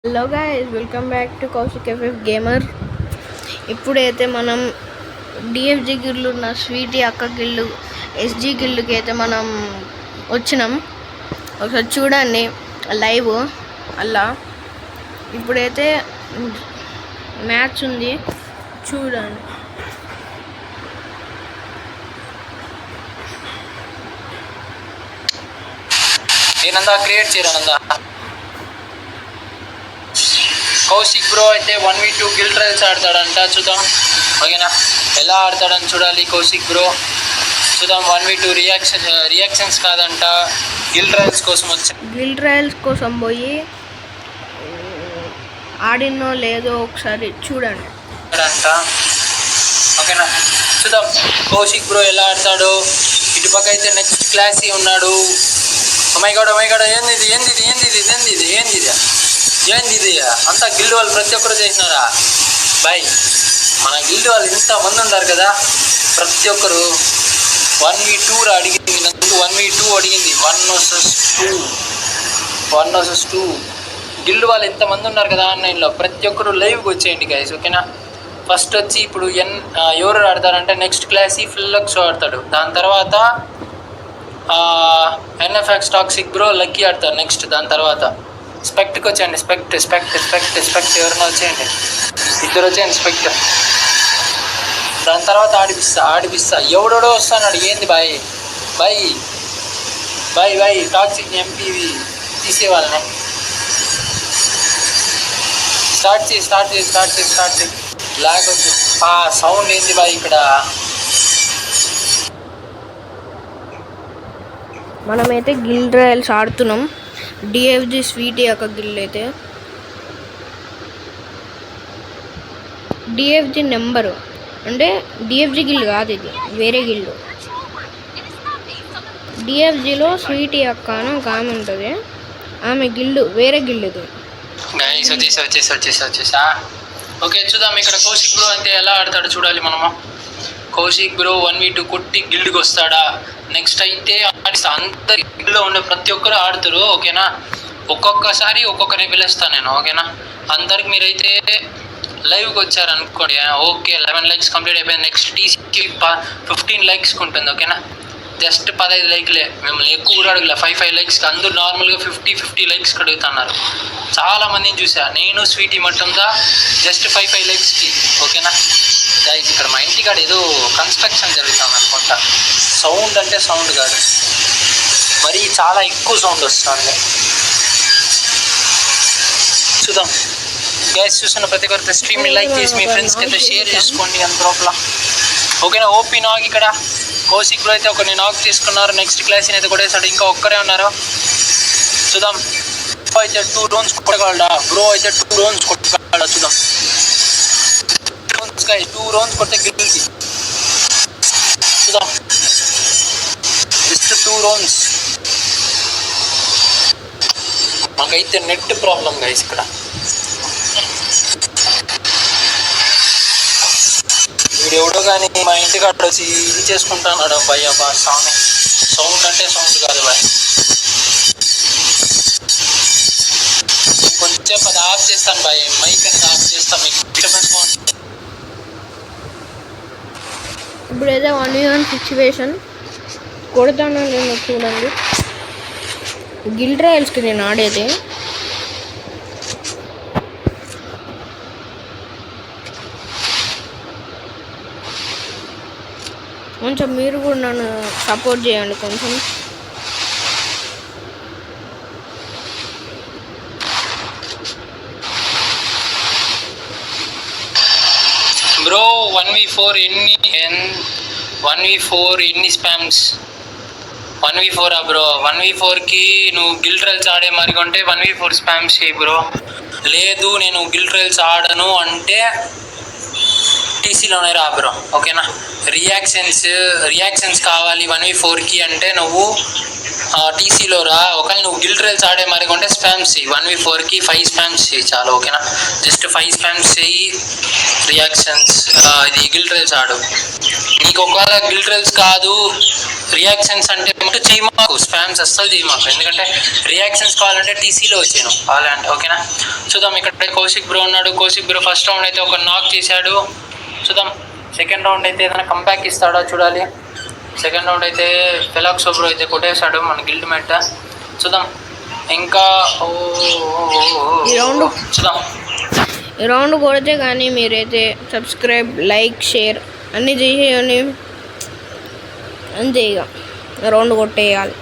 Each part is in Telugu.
Hello guys, welcome back to Kaushik FF gamer. ఇప్పుడైతే మనం డిఎఫ్జి గిల్లు ఉన్న స్వీటీ అక్క గిల్లు ఎస్జీ గిల్లుకి అయితే మనం వచ్చినాం. ఒకసారి చూడండి లైవ్. అలా ఇప్పుడైతే మ్యాచ్ ఉంది, చూడండి. క్రియేట్ చేయరా కౌశిక్ బ్రో అయితే 1v2 గిల్ ట్రయల్స్ ఆడతాడంట. చూద్దాం, ఓకేనా? ఎలా ఆడతాడని చూడాలి కౌశిక్ బ్రో. చూద్దాం. 1v2 రియాక్షన్స్ కాదంట, గిల్ ట్రయల్స్ కోసం వచ్చి గిల్ ట్రయల్స్ కోసం పోయి ఆడినో లేదో ఒకసారి చూడండి అంట. ఓకేనా, చూద్దాం కౌశిక్ బ్రో ఎలా ఆడతాడో. ఇటుపక్క అయితే నెక్స్ట్ క్లాస్ ఉన్నాడు. ఓమైగాడ్ ఏంది అంతా గిల్డ్ వాళ్ళు ప్రతి ఒక్కరు చేసినారా బాయ్? మన గిల్డ్ వాళ్ళు ఇంతమంది ఉన్నారు కదా, ప్రతి ఒక్కరు 1v2 అడిగింది. 1v2 అడిగింది, 1 vs 2 గిల్డ్ వాళ్ళు ఎంతమంది ఉన్నారు కదా ఆన్లైన్లో. ప్రతి ఒక్కరు లైవ్కి వచ్చేయండి గైస్, ఓకేనా? ఫస్ట్ వచ్చి ఇప్పుడు ఎవరు ఆడతారంటే నెక్స్ట్ క్లాస్ ఫిల్లక్స్ ఆడతాడు. దాని తర్వాత ఎన్ఎఫ్ఎక్స్ టాక్సిక్ బ్రో లక్కీ ఆడతారు నెక్స్ట్. దాని తర్వాత స్పెక్ట్కి వచ్చేయండి. స్పెక్ట్ ఎవరైనా వచ్చేయండి, ఇద్దరు వచ్చేయండి స్పెక్ట్. దాని తర్వాత ఆడిపిస్తా ఎవడో వస్తాడు. ఏంది boy boy boy boy toxic MPV తీసేవాళ్ళని. స్టార్ట్ చేయి. లాగ్ వచ్చి సౌండ్ ఏంది బాయ్ ఇక్కడ? మనమైతే గిల్ ట్రయల్స్ ఆడుతున్నాం. డిఎఫ్జి స్వీటీ యొక్క గిల్ అయితే డిఎఫ్జి నెంబరు అంటే డిఎఫ్జి గిల్ కాదు, ఇది వేరే గిల్లు. డిఎఫ్జిలో స్వీటీ అక్క అని ఒక ఆమె ఉంటుంది, ఆమె గిల్లు వేరే గిల్లు ఇది. వచ్చేసా. ఓకే, చూద్దాం ఇక్కడ కౌశిక్ బ్రో అంటే ఎలా ఆడతాడో చూడాలి మనము. కౌశిక్ బ్రో 1v2 కొట్టి గిల్డ్కి వస్తాడా? నెక్స్ట్ అయితే అందరు గిల్డ్లో ఉండే ప్రతి ఒక్కరు ఆడుతారు, ఓకేనా? ఒక్కొక్కసారి ఒక్కొక్కరిని పిలుస్తాను నేను, ఓకేనా? అందరికి మీరైతే లైవ్కి వచ్చారనుకోండి, ఓకే 11 లైక్స్ కంప్లీట్ అయిపోయింది. నెక్స్ట్ టీసీకి 15 లైక్స్కి ఉంటుంది, ఓకేనా? జస్ట్ 15 లైక్లే, మిమ్మల్ని ఎక్కువ కూడా అడగలే. 5 లైక్స్కి అందరూ నార్మల్గా 50 లైక్స్కి అడుగుతున్నారు. చాలా మందిని చూసా నేను, స్వీటీ మట్టందా జస్ట్ 5 లైక్స్కి, ఓకేనా? గైస్ ఇక్కడ మా ఇంటికాడ ఏదో కన్స్ట్రక్షన్ జరుగుతుంది అనుకుంటా. సౌండ్ అంటే సౌండ్ కాదు, మరి చాలా ఎక్కువ సౌండ్ వస్తుంది. చూద్దాం గైస్, చూస్తున్న ప్రతి ఒక్కరితో స్ట్రీమ్ని లైక్ చేసి మీ ఫ్రెండ్స్కి అయితే షేర్ చేసుకోండి అంత లోపల, ఓకేనా? ఓపీ నాగ్ ఇక్కడ కౌశిక్ బ్రో అయితే ఒకరిని నాక్ చేసుకున్నారు. నెక్స్ట్ క్లాస్ అయితే కొట్టేసాడు. ఇంకా ఒక్కరే ఉన్నారు. చూద్దాం. అయితే 2 rounds కొట్టగలడా బ్రో? అయితే 2 rounds కొట్టగలడా? చూద్దాం. 2 rounds కొడితే గిల్కి. చూద్దాం, జస్ట్ 2 rounds. మాకైతే నెట్ ప్రాబ్లం గైస్ ఇక్కడ. వీడెవడో కానీ మా ఇంటికాడ వచ్చి ఇది చేసుకుంటాడు భయ్య బా స్వామి. సౌండ్ అంటే సౌండ్ కాదు బాయ్. కొంచెం అది ఆఫ్ చేస్తాను బాయ్, మైక్ అనేది ఆఫ్ చేస్తాను, మీకు డిస్టర్బెన్స్ బాగుంటుంది. ఇప్పుడైతే 1v1 సిచ్యువేషన్ కొడతాను నేను, చూడండి. గిల్ ట్రయల్స్కి నేను ఆడేది. కొంచెం మీరు కూడా నన్ను సపోర్ట్ చేయండి కొంచెం. బ్రో 1v4 ఎన్ని స్పామ్స్? 1v4 bro? 1v4కి నువ్వు గిల్ ట్రయల్స్ ఆడే మరి కొంటే 1v4 స్పామ్స్ చేయి బ్రో. లేదు నేను గిల్ ట్రయల్స్ ఆడను అంటే టీసీలోనే రా బ్రో, ఓకేనా? రియాక్షన్స్ కావాలి 1v4కి అంటే నువ్వు టీసీలో రా. ఒకవేళ నువ్వు గిల్డ్ రైల్స్ ఆడే మరి కొంటే స్పామ్స్ చెయ్యి. 1v4కి 5 స్పామ్స్ చెయ్యి చాలు, ఓకేనా. జస్ట్ 5 స్పామ్స్ చెయ్యి. రియాక్షన్స్ ఇది గిల్డ్ రైల్స్ ఆడు. నీకు ఒకవేళ గిల్డ్ రైల్స్ కాదు రియాక్షన్స్ అంటే చెయ్యి మాకు, స్పామ్స్ అస్సలు చెయ్యి మాకు. ఎందుకంటే రియాక్షన్స్ కావాలంటే టీసీలో వచ్చాను కావాలంటే, ఓకేనా. చూద్దాం ఇక్కడ కౌశిక్ బ్రో ఉన్నాడు. కౌశిక్ బ్రో ఫస్ట్ రౌండ్ అయితే ఒక నాక్ చేశాడు. చూద్దాం సెకండ్ రౌండ్ అయితే ఏదైనా కంబ్యాక్ ఇస్తాడో చూడాలి. సెకండ్ రౌండ్ అయితే ఫెలాక్సో బ్రో అయితే కొట్టేశాడు మన గిల్డ్ మెట్. చూద్దాం ఇంకా చూద్దాం. ఈ రౌండ్ కొడితే కానీ మీరైతే సబ్స్క్రైబ్, లైక్, షేర్ అన్నీ చేసేయండి. అంతే, ఇక రౌండ్ కొట్టేయాలి.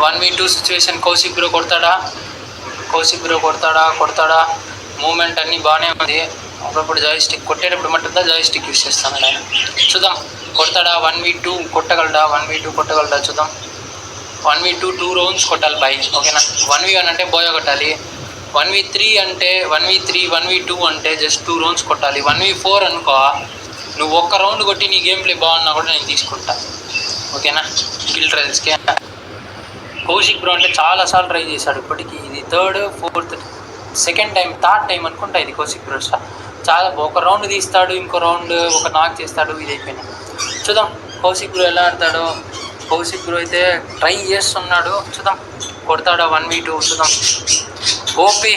1v2 situation. కౌశిక్ బ్రో కొడతాడా? కౌశిక్ బ్రో కొడతాడా? మూమెంట్ అన్నీ బాగానే ఉంది. అప్పుడప్పుడు జాయ్ స్టిక్ కొట్టేటప్పుడు మట్టుందా జాయ్ స్టిక్ యూస్ చేస్తాను నేను. చూద్దాం కొడతాడా? 1v2 కొట్టగలడా? చూద్దాం. 1v2 2 రౌండ్స్ కొట్టాలి బాయ్, ఓకేనా. 1v1 అంటే బోయో కొట్టాలి. 1v3 అంటే 1v2 అంటే జస్ట్ 2 రౌండ్స్ కొట్టాలి. 1v4 అనుకో నువ్వు ఒక్క రౌండ్ కొట్టి నీ గేమ్ ప్లే బాగున్నా కూడా నేను తీసుకుంటా, ఓకేనా. గిల్డ్ రైల్స్కి కౌశిక్ బ్రో అంటే చాలాసార్లు ట్రై చేశాడు ఇప్పటికీ. ఇది థర్డ్ సెకండ్ టైం అనుకుంటా ఇది కౌశిక్ బ్రో. చాలా ఒక రౌండ్ తీస్తాడు, ఇంకో రౌండ్ ఒక నాక్ చేస్తాడు, ఇది అయిపోయింది. చూద్దాం కౌశిక్ బ్రో ఎలా ఆడతాడో. కౌశిక్ బ్రో అయితే ట్రై చేస్తున్నాడు. చూద్దాం కొడతాడా? 1v2 చూద్దాం. ఓపీ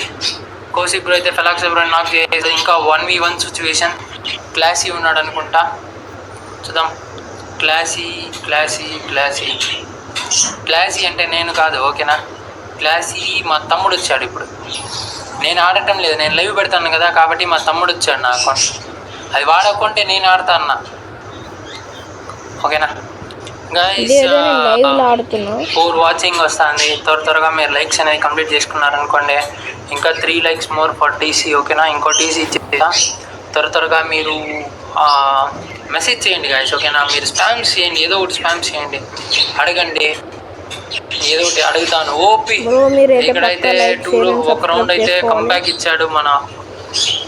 కౌశిక్ బ్రో అయితే ఫెలాక్స్ బ్రో నాక్ చేసేది. ఇంకా 1v1 సిచ్యువేషన్. క్లాసీ ఉన్నాడు అనుకుంటా. చూద్దాం. క్లాసీ అంటే నేను కాదు, ఓకేనా. క్లాసీ మా తమ్ముడు వచ్చాడు ఇప్పుడు. నేను ఆడటం లేదు, నేను లైవ్ పెడతాను కదా, కాబట్టి మా తమ్ముడు వచ్చాడు నా అకౌంట్. అది వాడకుంటే నేను ఆడతా అన్న, ఓకేనా. గైస్ 4 వాచింగ్ వస్తుంది. త్వరగా మీరు లైక్స్ అనేది కంప్లీట్ చేసుకున్నారనుకోండి. ఇంకా 3 likes మోర్ ఫర్ టీసీ, ఓకేనా. ఇంకో టీసీ ఇచ్చేదా త్వరగా మీరు మెసేజ్ చేయండి గైస్, ఓకేనా. మీరు స్పామ్స్ చేయండి, ఏదో ఒకటి స్పామ్స్ చేయండి, అడగండి, ఏదో ఒకటి అడుగుతాను. ఓపీ ఇక్కడైతే ఒక రౌండ్ అయితే కంబ్యాక్ ఇచ్చాడు మన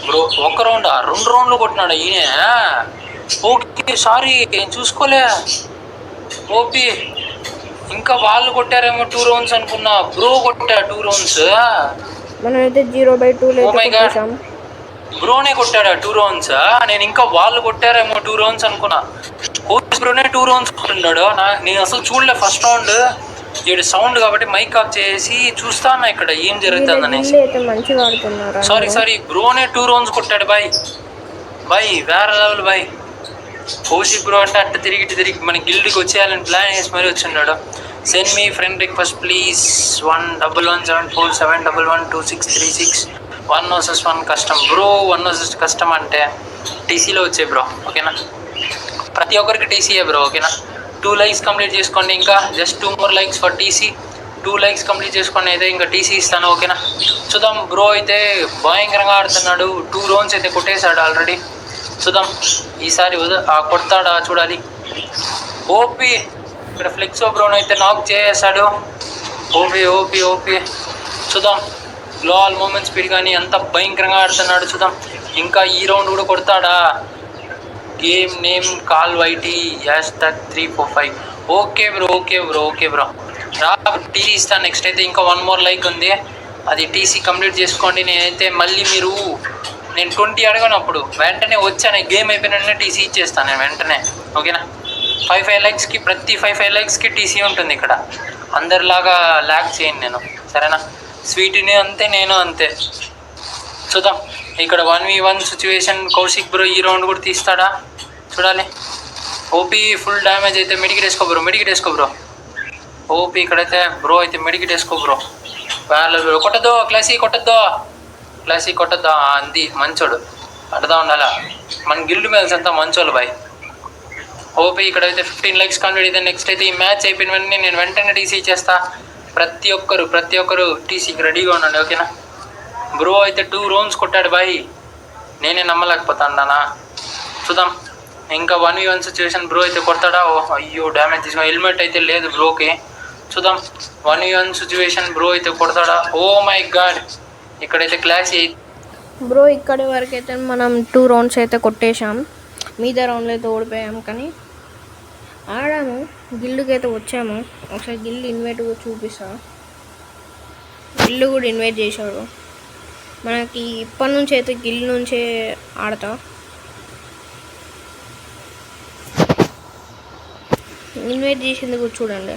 బ్రో. ఒక రౌండ్ 2 రౌండ్లు కొట్టినాడు ఈయన. ఓకే సారీ నేను చూసుకోలే. ఓపీ ఇంకా వాళ్ళు కొట్టారేమో 2 రౌండ్స్ అనుకున్నా. బ్రో కొట్టా 2 రౌండ్స్. మనమైతే 0/2 బ్రోనే కొట్టాడా 2 రౌండ్స్? నేను ఇంకా వాళ్ళు కొట్టారేమో 2 రౌండ్స్ అనుకున్నా. కోచ్ బ్రోనే 2 రౌండ్స్ కొట్టున్నాడు. నేను అసలు చూడలే ఫస్ట్ రౌండ్. ఈడు సౌండ్ కాబట్టి మైక్ ఆఫ్ చేసి చూస్తాను ఇక్కడ ఏం జరుగుతుంది అనేసి. సారీ బ్రోనే 2 రౌండ్స్ కొట్టాడు బాయ్. వేరే లెవెల్ బాయ్. కౌశిక్ బ్రో అంటే అట్ట తిరిగి మన గిల్డ్కి వచ్చేయాలని ప్లాన్ వేసి మరీ వచ్చిన్నాడు. Send me friend request please 11174711266 1 vs 1 కష్టం బ్రో. 1 vs కష్టం అంటే టీసీలో వచ్చే బ్రో, ఓకేనా. ప్రతి ఒక్కరికి టీసీయే బ్రో, ఓకేనా. 2 likes కంప్లీట్ చేసుకోండి. ఇంకా just 2 more likes for TC. 2 likes complete చేసుకోండి అయితే ఇంకా టీసీ ఇస్తాను, ఓకేనా. చూద్దాం. బ్రో అయితే భయంకరంగా ఆడుతున్నాడు. 2 rounds అయితే కొట్టేశాడు ఆల్రెడీ. చూద్దాం ఈసారి కొడతాడా చూడాలి. ఓపీ ఇక్కడ ఫ్లెక్సో బ్రోన్ అయితే నాక్ చేసాడు. ఓపీ చూద్దాం. గ్లోవల్ మూమెంట్ స్పీడ్ కానీ అంత భయంకరంగా ఆడుతున్నాడు. చూద్దాం ఇంకా ఈ రౌండ్ కూడా కొడతాడా. గేమ్ నేమ్ కాల్ వైటీ #345. ఓకే బ్రో రా టీసీ ఇస్తాను. నెక్స్ట్ అయితే ఇంకా 1 more like ఉంది, అది టీసీ కంప్లీట్ చేసుకోండి. నేనైతే మళ్ళీ నేను 20 అడగనప్పుడు వెంటనే వచ్చాను, గేమ్ అయిపోయిన వెంటనే టీసీ ఇచ్చేస్తాను నేను వెంటనే, ఓకేనా. 5 likesకి ప్రతి 5 likesకి టీసీ ఉంటుంది ఇక్కడ. అందరిలాగా ల్యాక్ చేయండి నేను, సరేనా. స్వీట్ని అంతే, నేను అంతే. చూద్దాం ఇక్కడ 1v1 సిచ్యువేషన్. కౌశిక్ బ్రో ఈ రౌండ్ కూడా తీస్తాడా చూడాలి. ఓపీ ఫుల్ డ్యామేజ్ అయితే మెడికిట్ వేసుకో బ్రో. ఓపీ ఇక్కడైతే బ్రో అయితే మెడికిట్ వేసుకో బ్రో. బ్రో కొట్టద్దు, క్లాసీ కొట్టద్దా అంది. మంచోడు అడదా ఉండాలా. మన గిల్డ్ మేల్స్ అంతా మంచోళ్ళు బాయ్. ఓపీ ఇక్కడైతే 15 likes కంప్లీట్ అయితే నెక్స్ట్ అయితే ఈ మ్యాచ్ అయిపోయిన వెంటనే నేను వెంటనే టీసీ ఇచ్చేస్తా. ప్రతి ఒక్కరు టీసీకి రెడీగా ఉండండి, ఓకేనా. బ్రో అయితే 2 rounds కొట్టాడు బాయ్. నేనే నమ్మలేకపోతాను నాన్న. చూద్దాం ఇంకా 1v1 సిచ్యువేషన్. బ్రో అయితే కొడతాడా. అయ్యో డ్యామేజ్ తీసుకుని హెల్మెట్ అయితే లేదు బ్రోకి. చూద్దాం 1v1 సిచ్యువేషన్. బ్రో అయితే కొడతాడా. ఓ మై గాడ్ ఇక్కడైతే క్లాస్ బ్రో. ఇక్కడి వరకు అయితే మనం 2 rounds అయితే కొట్టేశాం. మిగతా రౌండ్లో అయితే ఓడిపోయాం. కానీ ఆడాము, గిల్లుకి అయితే వచ్చాము. ఒకసారి గిల్లు ఇన్వైట్ కూడా చూపిస్తా. గిల్లు కూడా ఇన్వైట్ చేశాడు. మనకి ఇప్పటి నుంచి అయితే గిల్లు నుంచే ఆడతా. ఇన్వైట్ చేసేందుకు చూడండి.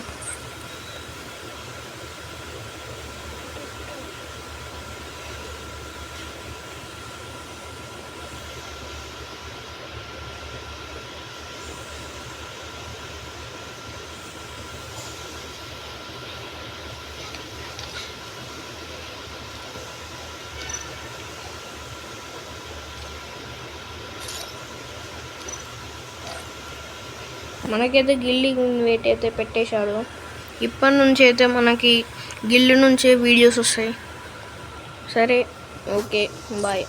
మనకైతే గిల్లి ఇన్వైట్ అయితే పెట్టేశాడు. ఇప్పటి నుంచి అయితే మనకి గిల్లు నుంచే వీడియోస్ వస్తాయి. సరే, ఓకే, బాయ్.